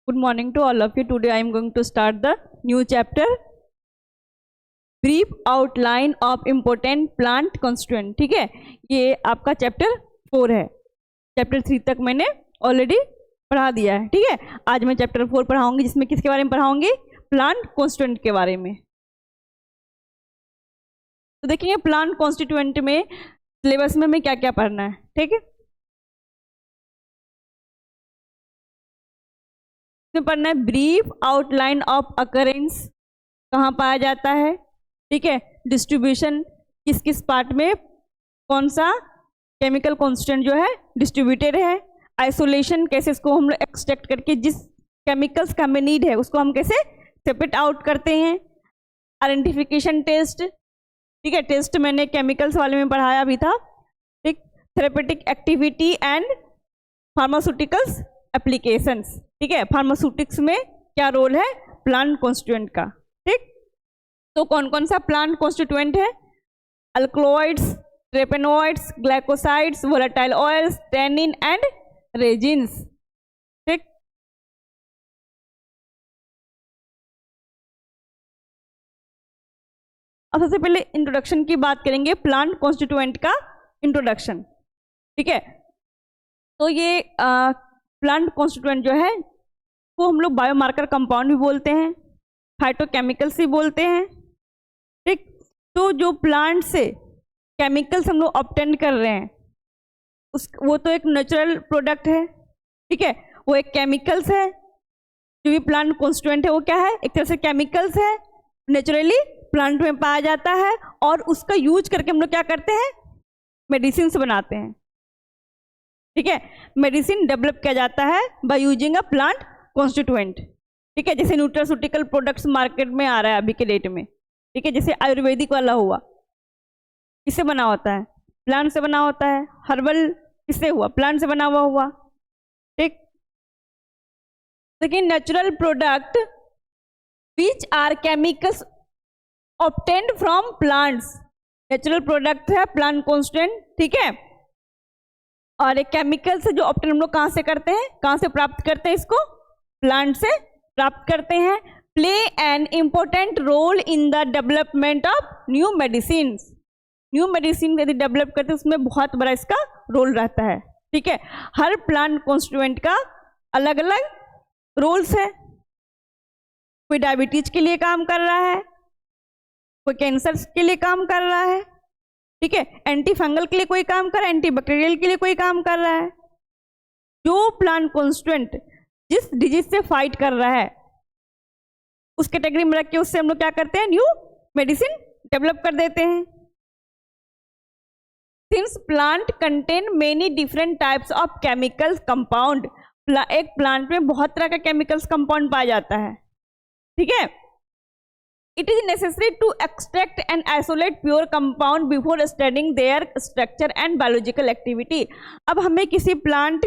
Good morning to all of you. Today I am going to start the new chapter, brief outline of important plant constituent. ठीक है, ये आपका chapter 4 है. Chapter 3 तक मैंने already पढ़ा दिया है. ठीक है, आज मैं चैप्टर 4 पढ़ाऊंगी, जिसमें किसके बारे में पढ़ाऊंगी? प्लांट कॉन्स्टिट्यूएंट के बारे में. तो देखेंगे प्लांट कॉन्स्टिट्यूएंट में सिलेबस में हमें क्या क्या पढ़ना है. ठीक है, पढ़ना है ब्रीफ आउटलाइन ऑफ अकरेंस, कहाँ पाया जाता है. ठीक है, डिस्ट्रीब्यूशन, किस किस पार्ट में कौन सा केमिकल कॉन्स्टेंट जो है डिस्ट्रीब्यूटेड है. आइसोलेशन, कैसे इसको हम लोग एक्सट्रैक्ट करके जिस केमिकल्स का हमें नीड है उसको हम कैसे सेपरेट आउट करते हैं. आइडेंटिफिकेशन टेस्ट, ठीक है, टेस्ट मैंने केमिकल्स वाले में पढ़ाया भी था. ठीक, therapeutic activity and pharmaceuticals applications. ठीक है, फार्मास्यूटिक्स में क्या रोल है प्लांट कॉन्स्टिट्यूएंट का. ठीक, तो कौन कौन सा प्लांट कॉन्स्टिट्यूएंट है? Alkaloids, terpenoids, glycosides, volatile oils, tannin and resins. ठीक, अब सबसे पहले इंट्रोडक्शन की बात करेंगे, प्लांट कॉन्स्टिट्यूएंट का इंट्रोडक्शन. ठीक है, तो ये प्लांट कॉन्स्टिट्यूएंट जो है वो हम लोग बायोमार्कर कंपाउंड भी बोलते हैं, फाइटोकेमिकल्स भी बोलते हैं. ठीक, तो जो प्लांट से केमिकल्स हम लोग ऑब्टेन कर रहे हैं वो तो एक नेचुरल प्रोडक्ट है. ठीक है, वो एक केमिकल्स है. जो भी प्लांट कॉन्स्टिट्यूएंट है वो क्या है? एक तरह से केमिकल्स है, नेचुरली प्लांट में पाया जाता है, और उसका यूज करके हम लोग क्या करते हैं? मेडिसिन बनाते हैं. ठीक है, मेडिसिन डेवलप किया जाता है by using a plant constituent. ठीक है, जैसे न्यूट्रास्यूटिकल प्रोडक्ट्स मार्केट में आ रहा है अभी के डेट में. ठीक है, जैसे आयुर्वेदिक वाला हुआ, किससे बना होता है? प्लांट से बना होता है. हर्बल किससे हुआ? प्लांट से बना हुआ. ठीक, लेकिन natural product which are chemicals obtained from plants, natural product है प्लांट कॉन्स्टिट्यूएंट. ठीक है, और एक केमिकल से जो ऑब्टेन हम लोग कहाँ से करते हैं, कहाँ से प्राप्त करते हैं? इसको प्लांट से प्राप्त करते हैं. Play an important role in the development of new medicine. New medicine यदि डेवलप करते हैं उसमें बहुत बड़ा इसका रोल रहता है. ठीक है, हर प्लांट कॉन्स्टिट्यूएंट का अलग अलग रोल्स है. कोई डायबिटीज के लिए काम कर रहा है, कोई कैंसर के लिए काम कर रहा है. ठीक है, एंटी फंगल के लिए कोई काम कर रहा है, एंटी बैक्टीरियल के लिए कोई काम कर रहा है. जो प्लांट कॉन्स्टिट्यूएंट जिस डिजीज से फाइट कर रहा है उस कैटेगरी में रख के उससे हम लोग क्या करते हैं? न्यू मेडिसिन डेवलप कर देते हैं. Since plant contain many different types of chemicals compound, एक प्लांट में बहुत तरह का केमिकल्स कंपाउंड पाया जाता है. ठीक है, it is necessary to extract and isolate pure compound before studying their structure and biological activity. अब हमें किसी प्लांट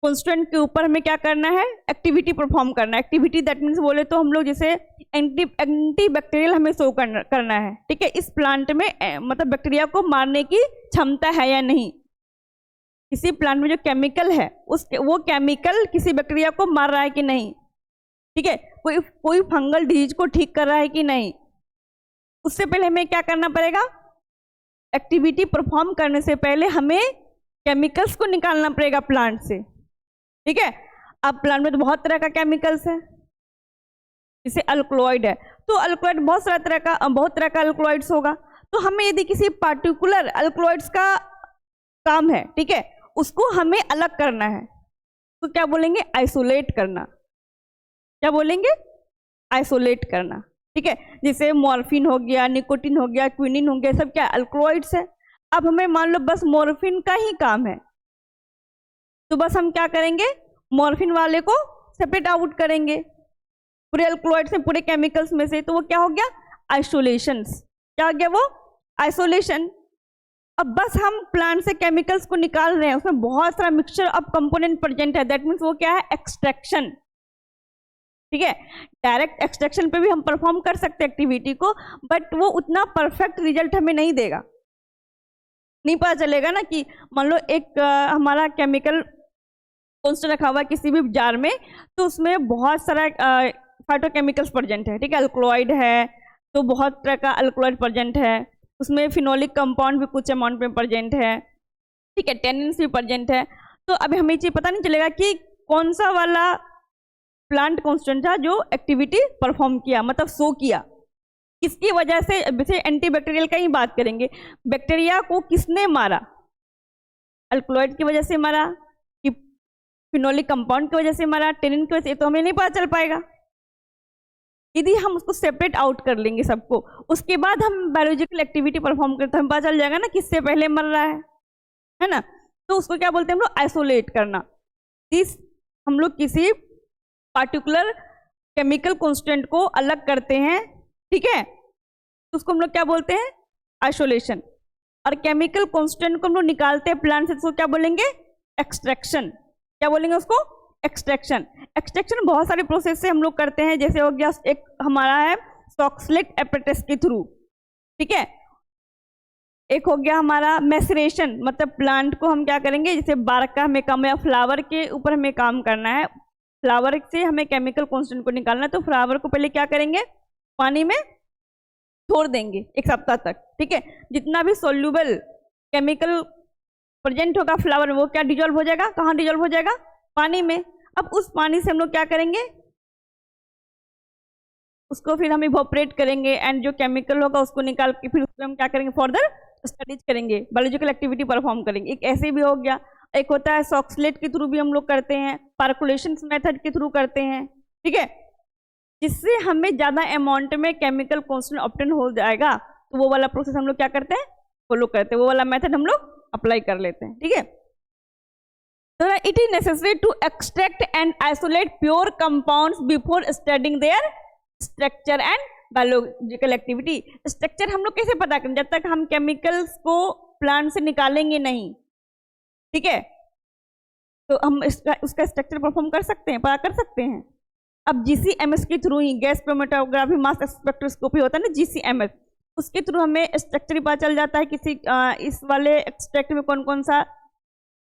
कॉन्स्टिट्यूएंट के ऊपर हमें क्या करना है? एक्टिविटी परफॉर्म करना है. एक्टिविटी दैट मीन्स बोले तो हम लोग जैसे एंटी बैक्टीरियल हमें शो करना है. ठीक है, इस प्लांट में मतलब बैक्टीरिया को मारने की क्षमता है या नहीं. किसी प्लांट में जो केमिकल है वो केमिकल किसी बैक्टीरिया को मार रहा है कि नहीं. ठीक है, कोई फंगल डिजीज को ठीक कर रहा है कि नहीं. उससे पहले हमें क्या करना पड़ेगा? एक्टिविटी परफॉर्म करने से पहले हमें केमिकल्स को निकालना पड़ेगा प्लांट से. ठीक है, अब प्लांट में तो बहुत तरह का केमिकल्स है. जैसे अल्कलॉइड है तो अल्कलॉइड बहुत तरह का अल्कलॉइड्स होगा. तो हमें यदि किसी पार्टिकुलर अल्कलॉइड्स का काम है, ठीक है, उसको हमें अलग करना है तो क्या बोलेंगे? आइसोलेट करना. क्या बोलेंगे? आइसोलेट करना. ठीक है, जैसे मॉर्फिन हो गया, निकोटिन हो गया, क्विनिन हो गया, सब क्या अल्कलॉइड्स है. अब हमें मान लो बस मॉर्फिन का ही काम है तो बस हम क्या करेंगे? मॉर्फिन वाले को सेपरेट आउट करेंगे पूरे अल्कलॉइड्स में, पूरे केमिकल्स में से. तो वो क्या हो गया? आइसोलेशन. क्या हो गया? वो आइसोलेशन. अब बस हम प्लांट से केमिकल्स को निकाल रहे हैं, उसमें बहुत सारा मिक्सचर ऑफ कंपोनेंट प्रेजेंट है. दैट मीन्स वो क्या है? एक्सट्रैक्शन. ठीक है, डायरेक्ट एक्सट्रैक्शन पे भी हम परफॉर्म कर सकते हैं एक्टिविटी को, बट वो उतना परफेक्ट रिजल्ट हमें नहीं देगा. नहीं पता चलेगा ना कि मान लो एक हमारा केमिकल कांस्टेंट रखा हुआ है किसी भी जार में, तो उसमें बहुत सारा फाइटोकेमिकल्स प्रेजेंट है, ठीक है, अल्कलॉइड है, तो बहुत तरह का अल्कलॉइड प्रेजेंट है, उसमें फिनोलिक कंपाउंड भी कुछ अमाउंट में प्रेजेंट है, ठीक है, टेनिन्स भी प्रेजेंट है। तो अभी हमें ये चीज पता नहीं चलेगा कि कौन सा वाला प्लांट कांस्टेंट था जो एक्टिविटी परफॉर्म किया, मतलब शो किया, किसकी वजह से। वैसे एंटीबैक्टीरियल का ही बात करेंगे, बैक्टीरिया को किसने मारा, अल्कलॉइड की वजह से मारा कि फिनोलिक कंपाउंड की वजह से मारा, टेनिन की वजह से, तो हमें नहीं पता चल पाएगा। यदि हम उसको सेपरेट आउट कर लेंगे सबको, उसके बाद हम बायोलॉजिकल एक्टिविटी परफॉर्म करते हैं, हमें पता चल जाएगा ना किससे पहले मर रहा है ना। तो उसको क्या बोलते हैं हम लोग, आइसोलेट करना। इस हम लोग किसी पार्टिकुलर केमिकल कांस्टेंट को अलग करते हैं, ठीक है, तो उसको हम लोग क्या बोलते हैं, आइसोलेशन। और केमिकल कांस्टेंट को हम लोग निकालते हैं प्लांट से, तो क्या बोलेंगे, एक्सट्रैक्शन। क्या बोलेंगे उसको, एक्सट्रैक्शन। एक्सट्रैक्शन बहुत सारे प्रोसेस से हम लोग करते हैं, जैसे हो गया एक हमारा है सॉक्सलेट एपेरेटस के थ्रू, ठीक है, एक हो गया हमारा मैसरेशन, मतलब प्लांट को हम क्या करेंगे, जैसे बार्क का हमें काम या फ्लावर के ऊपर हमें काम करना है, फ्लावर से हमें केमिकल कांस्टेंट को निकालना है, तो फ्लावर को पहले क्या करेंगे, पानी में छोड़ देंगे 1 सप्ताह तक, ठीक है, जितना भी सोल्यूबल केमिकल प्रेजेंट होगा फ्लावर में वो क्या डिजोल्व हो जाएगा, कहाँ डिजोल्व हो जाएगा, पानी में। अब उस पानी से हम लोग क्या करेंगे, उसको फिर हम इवोपरेट करेंगे एंड जो केमिकल होगा उसको निकाल के फिर उसको हम क्या करेंगे, फर्दर स्टडीज करेंगे, बायोलॉजिकल एक्टिविटी परफॉर्म करेंगे। एक ऐसे भी हो गया, एक होता है सॉक्सलेट के थ्रू भी हम लोग करते हैं, पार्कुलेशन मेथड के थ्रू करते हैं, ठीक है, जिससे हमें ज़्यादा अमाउंट में केमिकल कांस्टेंट ऑब्टेन हो जाएगा, तो वो वाला प्रोसेस हम लोग क्या करते हैं, फॉलो करते हैं, वो वाला मेथड हम लोग अप्लाई कर लेते हैं, ठीक है। So it is necessary to extract and isolate pure compounds before studying their structure and biological activity. Structure हम लोग कैसे पता करें, जब तक हम केमिकल्स को प्लांट से निकालेंगे नहीं, ठीक है, तो हम उसका स्ट्रक्चर परफॉर्म कर सकते हैं, पता कर सकते हैं। अब GCMS के थ्रू ही, गैस क्रोमेटोग्राफी मास स्पेक्ट्रोस्कोपी होता है ना, GCMS, उसके थ्रू हमें स्ट्रक्चर पता चल जाता है किसी इस वाले एक्सट्रैक्ट में कौन कौन सा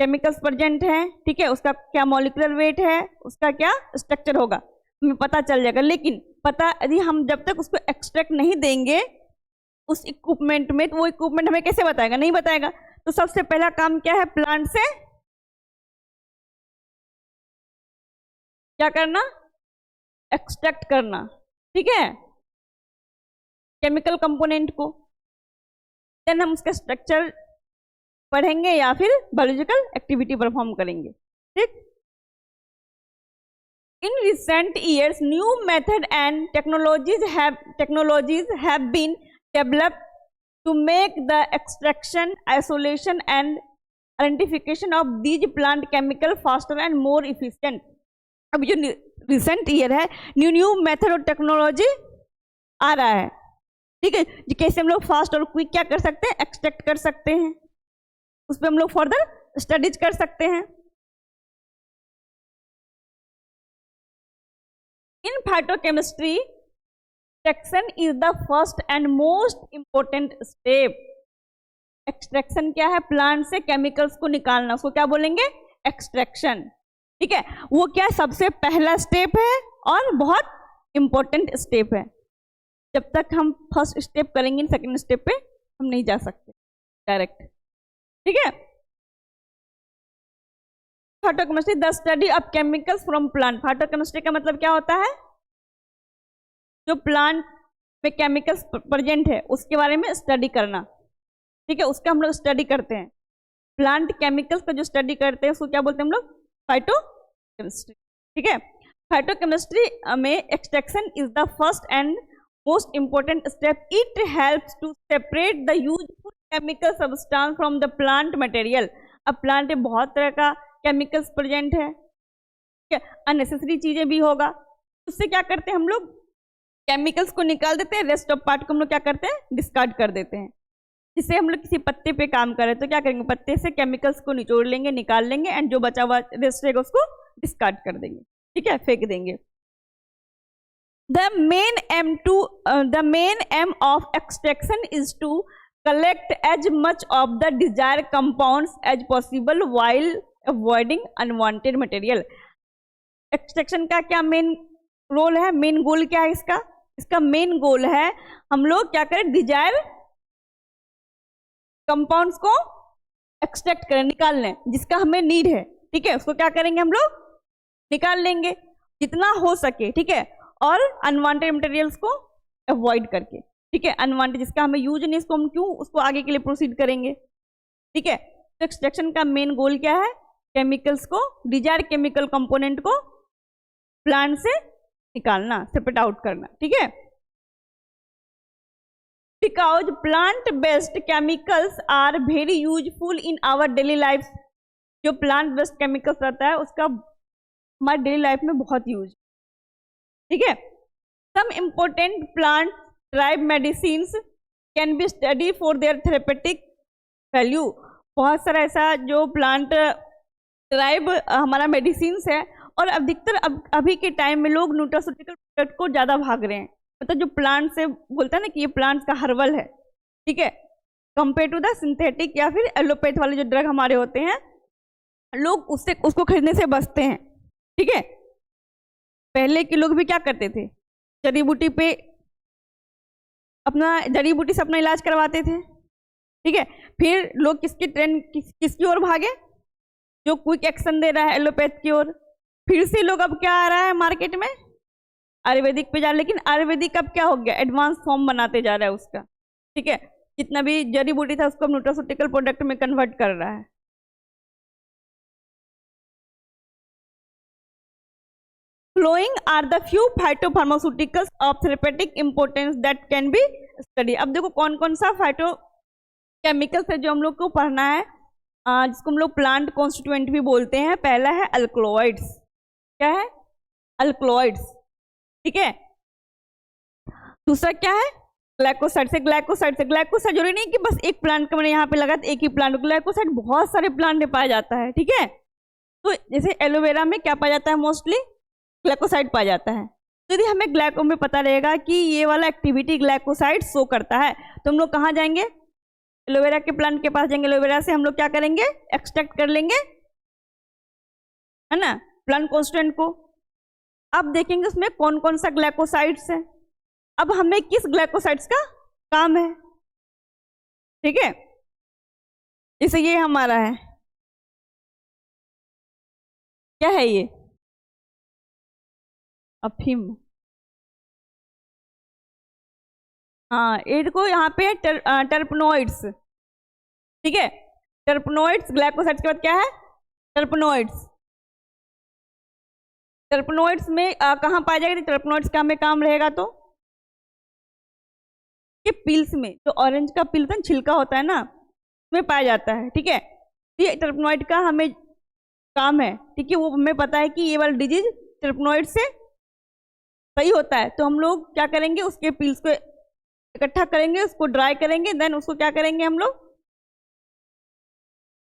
केमिकल्स प्रेजेंट है, ठीक है, उसका क्या मॉलिक्यूलर वेट है, उसका क्या स्ट्रक्चर होगा, हमें पता चल जाएगा। लेकिन पता यदि हम जब तक उसको एक्सट्रैक्ट नहीं देंगे उस इक्विपमेंट में, तो वो इक्विपमेंट हमें कैसे बताएगा, नहीं बताएगा। तो सबसे पहला काम क्या है, प्लांट से क्या करना, एक्सट्रैक्ट करना, ठीक है, केमिकल कंपोनेंट को, देन हम उसका स्ट्रक्चर पढ़ेंगे या फिर बायोलॉजिकल एक्टिविटी परफॉर्म करेंगे, ठीक। In recent years new method and technologies have been developed to make the extraction, isolation and identification of these plant chemical faster and more efficient. अब जो रिसेंट ईयर है, new method और technology आ रहा है, ठीक है, कैसे हम लोग फास्ट और क्विक क्या कर सकते हैं, एक्सट्रैक्ट कर सकते हैं, उस पर हम लोग फर्दर स्टडीज कर सकते हैं। In phytochemistry extraction is the first and most important step. Extraction क्या है, प्लांट से केमिकल्स को निकालना, उसको क्या बोलेंगे, एक्सट्रैक्शन, ठीक है, वो क्या सबसे पहला स्टेप है और बहुत इंपॉर्टेंट स्टेप है। जब तक हम फर्स्ट स्टेप करेंगे, सेकंड स्टेप पे हम नहीं जा सकते डायरेक्ट, ठीक है। Phytochemistry the study of chemicals from plant. Phytochemistry का मतलब क्या होता है, जो प्लांट में केमिकल्स प्रेजेंट है उसके बारे में स्टडी करना, ठीक है, उसका हम लोग स्टडी करते हैं। प्लांट केमिकल्स का जो स्टडी करते हैं उसको क्या बोलते हैं हम लोग, फाइटोकेमिस्ट्री, ठीक है। फाइटोकेमिस्ट्री में extraction is the first and most important step. It helps to separate the useful chemical substance from the plant material. अब प्लांट में बहुत तरह का केमिकल्स प्रेजेंट है, ठीक है, अननेसेसरी चीजें भी होगा, उससे क्या करते हैं हम लोग, केमिकल्स को निकाल देते हैं, रेस्ट ऑफ पार्ट को हम लोग क्या करते हैं, डिस्कार्ड कर देते हैं। जिससे हम लोग किसी पत्ते पे काम करें तो क्या करेंगे, पत्ते से केमिकल्स को निचोड़ लेंगे, निकाल लेंगे एंड जो बचा हुआ रेस्ट रहेगा उसको डिस्कार्ड कर देंगे, ठीक है, फेंक देंगे। The main aim of extraction is to collect as much of the desired compounds as possible while avoiding unwanted material. Extraction का क्या मेन रोल है, मेन गोल क्या है इसका? इसका मेन गोल है हम लोग क्या करें, डिजायर कंपाउंड्स को एक्सट्रैक्ट करें, निकाल लें, जिसका हमें नीड है, ठीक है, उसको क्या करेंगे हम लोग, निकाल लेंगे जितना हो सके, ठीक है, और अनवांटेड मटेरियल्स को अवॉइड करके, ठीक है, अनवांटेड जिसका हमें यूज नहीं इसको हम क्यों उसको आगे के लिए प्रोसीड करेंगे, ठीक है। तो एक्सट्रैक्शन का मेन गोल क्या है, केमिकल्स को, डिजायर केमिकल कंपोनेंट को प्लांट से निकालना, सेपरेट आउट करना, ठीक है। Because plant based chemicals are very useful in our daily life. जो प्लांट बेस्ड केमिकल्स रहता है उसका हमारी डेली लाइफ में बहुत यूज, ठीक है। Some important plant tribe medicines can be study for their therapeutic value. बहुत सारा ऐसा जो प्लांट ट्राइब हमारा मेडिसिन्स है, और अधिकतर अभी के टाइम में लोग न्यूट्रास्यूटिकल प्रोडक्ट को ज़्यादा भाग रहे हैं, मतलब जो प्लांट से बोलता है ना कि ये प्लांट का हर्बल है, ठीक है, कंपेयर टू द सिंथेटिक या फिर एलोपैथ वाले जो ड्रग हमारे होते हैं, लोग उसको खरीदने से बचते हैं, ठीक है। पहले के लोग भी क्या करते थे, जड़ी बूटी पे जड़ी बूटी से अपना इलाज करवाते थे, ठीक है। फिर लोग किसकी ओर भागे, जो क्विक एक्शन दे रहा है एलोपैथ की ओर। फिर से लोग अब क्या आ रहा है मार्केट में, आयुर्वेदिक पे जा, लेकिन आयुर्वेदिक अब क्या हो गया, एडवांस फॉर्म बनाते जा रहा है उसका, ठीक है। जितना भी जड़ी बूटी था उसको न्यूट्रास्यूटिकल प्रोडक्ट में कन्वर्ट कर रहा है। Following are the few phytopharmaceuticals of therapeutic importance that can be studied। अब देखो कौन कौन सा फाइटो केमिकल्स है जो हम लोग को पढ़ना है, जिसको हम लोग प्लांट कॉन्स्टिट्यूएंट भी बोलते हैं। पहला है अल्कलॉइड्स, क्या है, अल्कलॉइड्स, ठीक है। दूसरा क्या है, ग्लाइकोसाइड। ग्लाइकोसाइड जरूरी नहीं कि बस एक प्लांट का मैंने यहाँ पे लगा एक ही प्लांट, ग्लाइकोसाइड बहुत सारे प्लांट में पाया जाता है, ठीक है। तो जैसे एलोवेरा में क्या पाया जाता है, मोस्टली ग्लाइकोसाइड पाया जाता है। तो यदि हमें ग्लाइको में पता रहेगा कि ये वाला एक्टिविटी ग्लाइकोसाइड शो करता है, तो हम लोग कहाँ जाएंगे, एलोवेरा के प्लांट के पास जाएंगे, एलोवेरा से हम लोग क्या करेंगे, एक्सट्रैक्ट कर लेंगे, है ना, प्लांट कॉन्स्टिट्यूएंट को। अब देखेंगे उसमें कौन कौन सा ग्लाइकोसाइड्स है। अब हमें किस ग्लाइकोसाइड्स का काम है, ठीक है। जैसे ये हमारा है, क्या है ये, अफीम, हाँ, ये देखो यहाँ पे है टर्पनोइड्स, ठीक है। टर्पनोइड्स ग्लाइकोसाइड्स के बाद क्या है, टर्पनोइड्स। टर्पनोइड्स में कहाँ पाया जाएगा, टर्पनोइड्स का हमें काम रहेगा तो ये पिल्स में, जो ऑरेंज का पिल्स है छिलका होता है ना, उसमें पाया जाता है, ठीक है। ये टर्पनोइड का हमें काम है, ठीक है। वो हमें पता है कि ये वाला डिजीज टर्पनोइड से सही होता है, तो हम लोग क्या करेंगे, उसके पिल्स को इकट्ठा करेंगे, उसको ड्राई करेंगे, देन उसको क्या करेंगे हम लोग,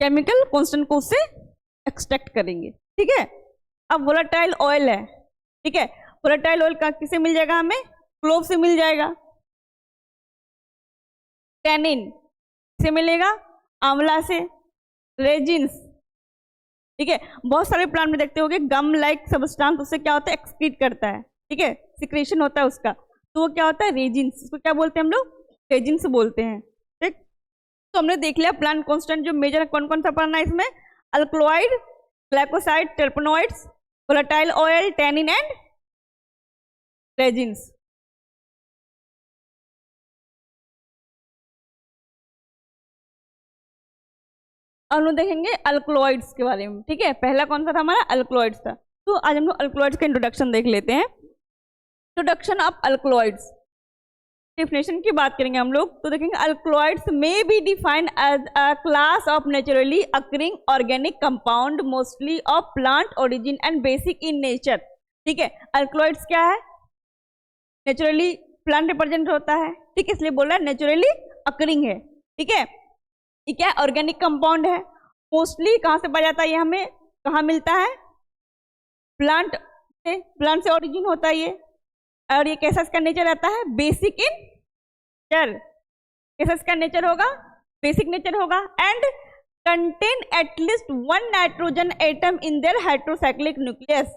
केमिकल कॉन्स्टेंट को उससे एक्सट्रैक्ट करेंगे, ठीक है। अब वोलेटाइल ऑयल है, ठीक है। वोलेटाइल ऑयल का किसे मिल जाएगा, हमें क्लोव से मिल जाएगा। टैनिन से मिलेगा, आंवला से, रेजिन्स, ठीक है। बहुत सारे प्लांट में देखते होंगे गम लाइक सबस्टांस उससे क्या होता है, एक्सक्रीट करता है, ठीक है, सिक्रेशन होता है उसका, तो वो क्या होता है, रेजिन्स। उसको क्या बोलते हैं हम लोग, रेजिन्स बोलते हैं, ठीक। तो हमने देख लिया प्लांट कांस्टेंट जो मेजर कौन कौन सा पढ़ना है इसमें, alkaloid, glycoside, terpenoids, volatile oil, tannin and resins. अब हम लोग देखेंगे अल्कलॉइड्स के बारे में, ठीक है। पहला कौन सा था हमारा, अल्कलॉइड्स था। तो आज हम लोग अल्कलॉइड्स का इंट्रोडक्शन देख लेते हैं। इंट्रोडक्शन ऑफ अल्कलॉइड्स, डेफिनेशन की बात करेंगे हम लोग, तो देखेंगे alkaloids may be defined as a class of naturally occurring organic compound mostly of plant origin and basic in nature, ठीक है। अल्कलॉइड्स क्या है, नेचुरली प्लांट रिप्रेजेंट होता है, ठीक है, इसलिए बोल रहा है नेचुरली अकरिंग है, ठीक है। ये क्या है, ऑर्गेनिक कंपाउंड है, मोस्टली कहाँ से पाया जाता है, ये हमें कहाँ मिलता है, प्लांट से ओरिजिन होता है ये। और ये कैसा इसका नेचर रहता है, बेसिक इन नेचर, कैसा इसका नेचर होगा, बेसिक नेचर होगा, and contain at least one nitrogen atom in their heterocyclic nucleus.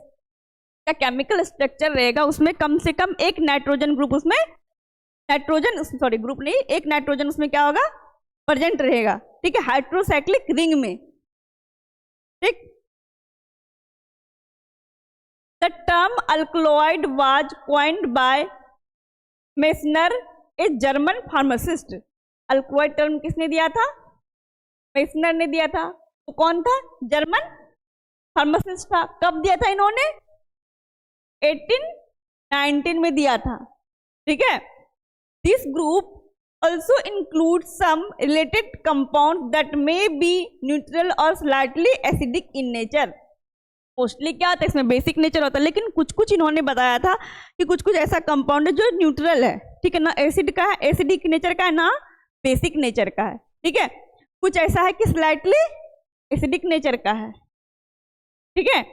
का केमिकल स्ट्रक्चर रहेगा उसमें कम से कम एक नाइट्रोजन ग्रुप, उसमें नाइट्रोजन सॉरी ग्रुप नहीं, एक नाइट्रोजन उसमें क्या होगा, प्रेजेंट रहेगा। ठीक है, हाइड्रोसाइक्लिक रिंग में। ठीक, the term alkaloid was coined by Meissner, a German pharmacist. Alkaloid term किसने दिया था, मेसनर ने दिया था। वो कौन था, जर्मन फार्मासिस्ट था। कब दिया था इन्होंने, 1819 में दिया था। ठीक है, this group also includes some related compounds that may be neutral or slightly acidic in nature। Mostly क्या होता है इसमें बेसिक नेचर होता है, लेकिन कुछ कुछ इन्होंने बताया था कि कुछ कुछ ऐसा कंपाउंड है जो न्यूट्रल है। ठीक है ना, एसिड का है, एसिडिक नेचर का है ना, बेसिक नेचर का है। ठीक है, कुछ ऐसा है कि स्लाइटली एसिडिक नेचर का है। ठीक है,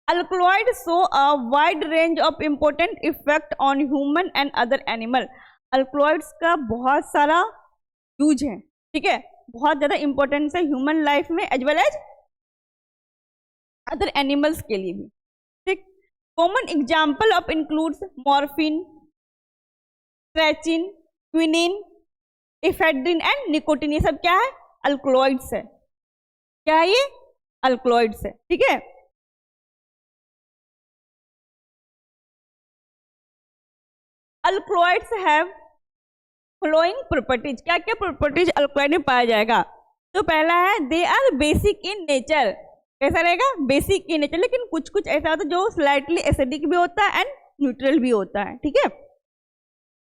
alkaloid show a wide range of important effect on human and other animal. Alkaloids का बहुत सारा यूज है। ठीक है, बहुत ज़्यादा इंपॉर्टेंस है ह्यूमन लाइफ में as well as other animals के लिए भी। ठीक, common example of includes morphine, strychnine, quinine, ephedrine and nicotine. ये सब क्या है, अल्कलॉइड्स है। क्या है ये, अल्कलॉइड्स है। ठीक है, अल्कलॉइड्स हैव फ्लोइंग प्रॉपर्टीज। क्या क्या प्रॉपर्टीज अल्कलॉइड में पाया जाएगा, तो पहला है they are basic in nature. कैसा रहेगा, बेसिक इन नेचर, लेकिन कुछ कुछ ऐसा होता है जो स्लाइटली एसिडिक भी होता है एंड न्यूट्रल भी होता है। ठीक है,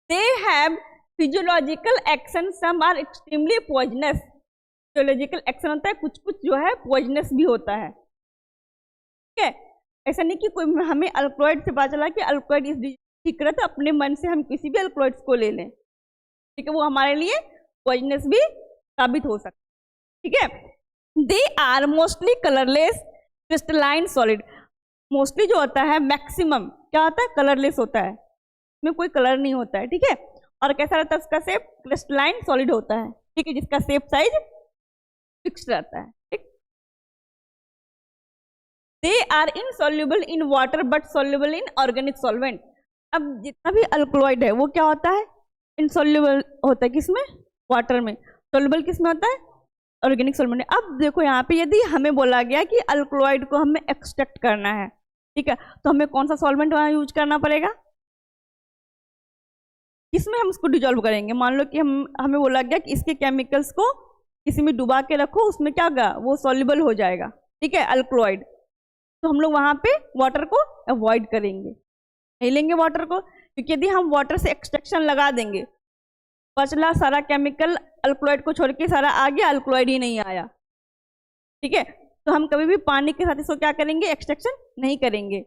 they have physiological action, some are extremely poisonous. Physiological action होता है, कुछ कुछ जो है पॉइजनस भी होता है। ठीक है, ऐसा नहीं कि कोई हमें अल्कलॉइड से पता चला कि अल्कलॉइड इस ठीक है तो अपने मन से हम किसी भी अल्कलॉइड्स को ले लें। ठीक है, वो हमारे लिए पॉइजनस भी साबित हो सकता है। ठीक है, they are mostly colourless crystalline solid. Mostly जो होता है, मैक्सिमम क्या होता है, कलरलेस होता है, इसमें कोई कलर नहीं होता है। ठीक है, और कैसा रहता है उसका शेप, क्रिस्टलाइन सॉलिड होता है। ठीक है, जिसका शेप साइज फिक्स रहता है। ठीक, they are insoluble in water but soluble in organic solvent. अब जितना भी अल्कलॉइड है वो क्या होता है, इनसॉल्युबल होता है किसमें, वाटर में। सॉल्युबल किसमें होता है, ऑर्गेनिक सॉल्वेंट में। अब देखो यहाँ पे यदि हमें बोला गया कि अल्कलॉइड को हमें एक्सट्रैक्ट करना है, ठीक है, तो हमें कौन सा सॉल्वेंट वहाँ यूज करना पड़ेगा, इसमें हम उसको डिजोल्व करेंगे। मान लो कि हमें बोला गया कि इसके केमिकल्स को किसी में डुबा के रखो, उसमें क्या होगा, वो सॉल्युबल हो जाएगा। ठीक है, अल्कलॉइड, तो हम लोग वहाँ पे वाटर को अवॉइड करेंगे, नहीं लेंगे वाटर को, क्योंकि यदि हम वाटर से एक्सट्रैक्शन लगा देंगे, बचला सारा केमिकल अल्कलॉइड को छोड़ के सारा आ गया, अल्कलॉइड ही नहीं आया। ठीक है, तो हम कभी भी पानी के साथ इसको क्या करेंगे, एक्सट्रैक्शन नहीं करेंगे।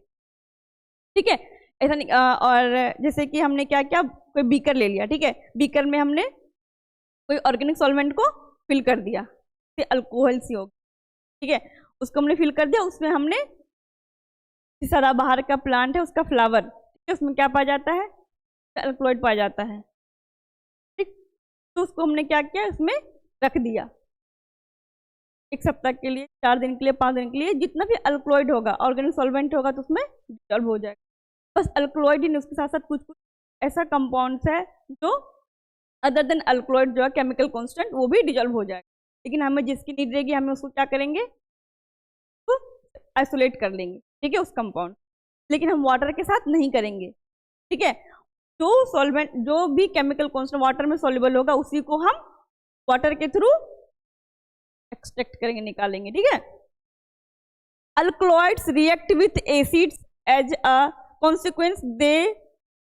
ठीक है, ऐसा नहीं। और जैसे कि हमने क्या किया, कोई बीकर ले लिया। ठीक है, बीकर में हमने कोई ऑर्गेनिक सॉल्वेंट को फिल कर दिया, अल्कोहल सी होगी। ठीक है, उसको हमने फिल कर दिया, उसमें हमने सारा बाहर का प्लांट है उसका फ्लावर, ठीक है, उसमें क्या पाया जाता है, अल्कलॉइड पाया जाता है। ठीक, तो उसको हमने क्या किया, उसमें रख दिया 1 सप्ताह के लिए, 4 दिन के लिए, 5 दिन के लिए, जितना भी अल्कलॉइड होगा, ऑर्गेनिक सॉल्वेंट होगा, तो उसमें डिजॉल्व हो जाएगा। बस अल्कलॉइड ही नहीं, उसके साथ साथ कुछ कुछ ऐसा कंपाउंड्स है जो अदर देन अल्कलॉइड जो है केमिकल कॉन्स्टेंट, वो भी डिजॉल्व हो जाएगा। लेकिन हमें जिसकी नीड रहेगी, हमें उसको क्या करेंगे, तो आइसोलेट कर लेंगे। ठीक है, उस कंपाउंड, लेकिन हम वाटर के साथ नहीं करेंगे। ठीक है, जो सॉल्वेंट, जो भी केमिकल कॉन्स्टेंट वाटर में सॉल्युबल होगा, उसी को हम वाटर के थ्रू एक्सट्रैक्ट करेंगे, निकालेंगे। ठीक है, alkaloids react with acids as a consequence they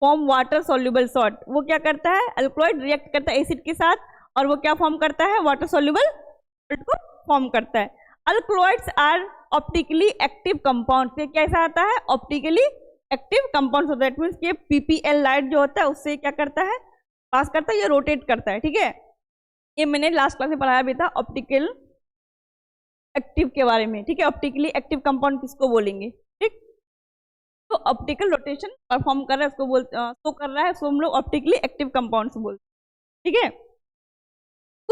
form water soluble salt. वो क्या करता है, अल्कलॉइड रिएक्ट करता है एसिड के साथ, और वो क्या फॉर्म करता है, वाटर सॉल्युबल सॉल्ट को फॉर्म करता है। Alkaloids are optically active compound. से कैसा आता है, optically active compound. So that means कि पीपीएल लाइट जो होता है उससे क्या करता है, पास करता है, ये रोटेट करता है। ठीक है, ये मैंने लास्ट क्लास में पढ़ाया भी था ऑप्टिकल एक्टिव के बारे में। ठीक है, ऑप्टिकली एक्टिव कंपाउंड किसको बोलेंगे। ठीक, तो ऑप्टिकल रोटेशन परफॉर्म कर रहा है, उसको बोलते, शो कर रहा है, उसको हम लोग ऑप्टिकली एक्टिव कंपाउंड्स बोलते हैं। ठीक है,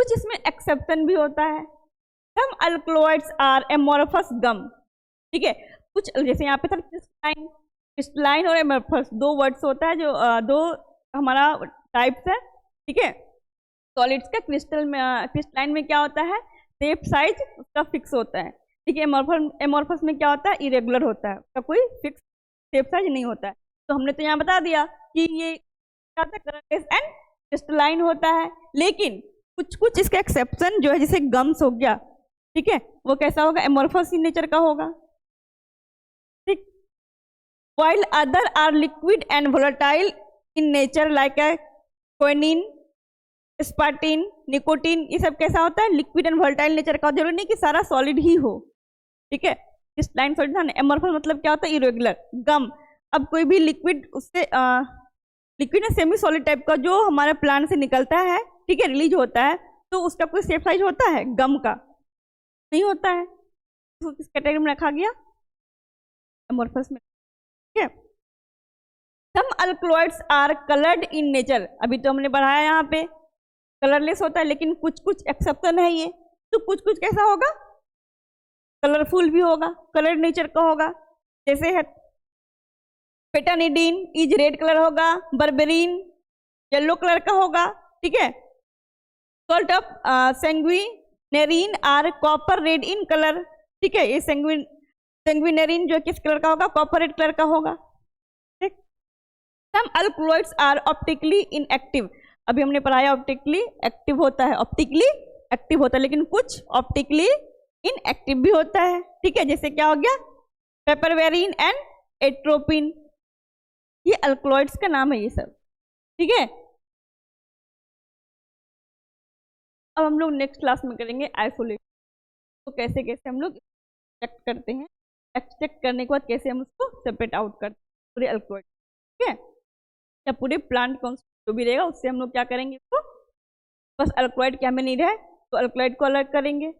कुछ इसमें एक्सेप्शन भी होता है। सम अल्कलॉइड्स आर एमोर्फस गम, ठीक है। कुछ जैसे यहाँ पे था क्रिस्टलाइन, क्रिस्टलाइन और एमोर्फस दो वर्ड्स होता है, जो दो हमारा टाइप्स है, ठीक है। सॉलिड्स का क्रिस्टलाइन में क्या होता है, शेप साइज उसका फिक्स होता है, ठीक है। एमोर्फस में क्या होता है, इरेगुलर होता है, उसका कोई फिक्स शेप साइज नहीं होता है। तो हमने तो यहाँ बता दिया कि ये क्या होता है, कलरलेस एंड क्रिस्टलाइन होता है। लेकिन कुछ कुछ इसका एक्सेप्शन जो है, जैसे गम्स हो गया, ठीक है, वो कैसा होगा, एमोर्फस इन नेचर का होगा, ठीक। while other are liquid and volatile in nature like a quinine, sparteine, nicotine, ये सब कैसा होता है, लिक्विड एंड वोलेटाइल नेचर का। जरूरी नहीं कि सारा सॉलिड ही हो, ठीक है। क्रिस्टलाइन सॉलिड था ना। एमोर्फस मतलब क्या होता है, इरेगुलर। गम, अब कोई भी लिक्विड उससे लिक्विड या सेमी सॉलिड टाइप का जो हमारे प्लांट से निकलता है, ठीक है, रिलीज होता है, तो उसका कोई शेप साइज होता है, गम का नहीं होता है, तो किस कैटेगरी में रखा गया, एमोर्फस में, ठीक है। Some alkaloids are coloured in nature, अभी तो हमने पढ़ाया यहाँ पे कलरलेस होता है, लेकिन कुछ कुछ एक्सेप्शन है ये। तो कुछ कुछ कैसा होगा, कलरफुल भी होगा, कलर नेचर का होगा। जैसे है पेटानिडीन इज रेड कलर होगा, बर्बेरिन येलो कलर का होगा, ठीक है। Salt of sanguinarine are copper red in colour, ठीक है। ये सेंग्विनेरिन जो किस कलर का होगा, कॉपर रेड कलर का होगा, ठीक। सम अल्कलॉइड्स आर ऑप्टिकली इनएक्टिव, अभी हमने पढ़ाया ऑप्टिकली एक्टिव होता है, ऑप्टिकली एक्टिव होता है, लेकिन कुछ ऑप्टिकली इनएक्टिव भी होता है, ठीक है। जैसे क्या हो गया, पेपरवेरिन एंड एट्रोपिन, ये अल्कलॉइड्स का नाम है ये सब, ठीक है। अब हम लोग नेक्स्ट क्लास में करेंगे आइसोलेशन, तो कैसे कैसे हम लोग चेक करते हैं, चेक करने के बाद कैसे हम उसको सेपरेट आउट करते हैं पूरे अल्कलॉइड, ठीक है, या पूरे प्लांट कौन जो भी रहेगा उससे हम लोग क्या करेंगे, इसको बस अल्कलॉइड क्या में नहीं रहे तो अल्कलॉइड को अलग करेंगे,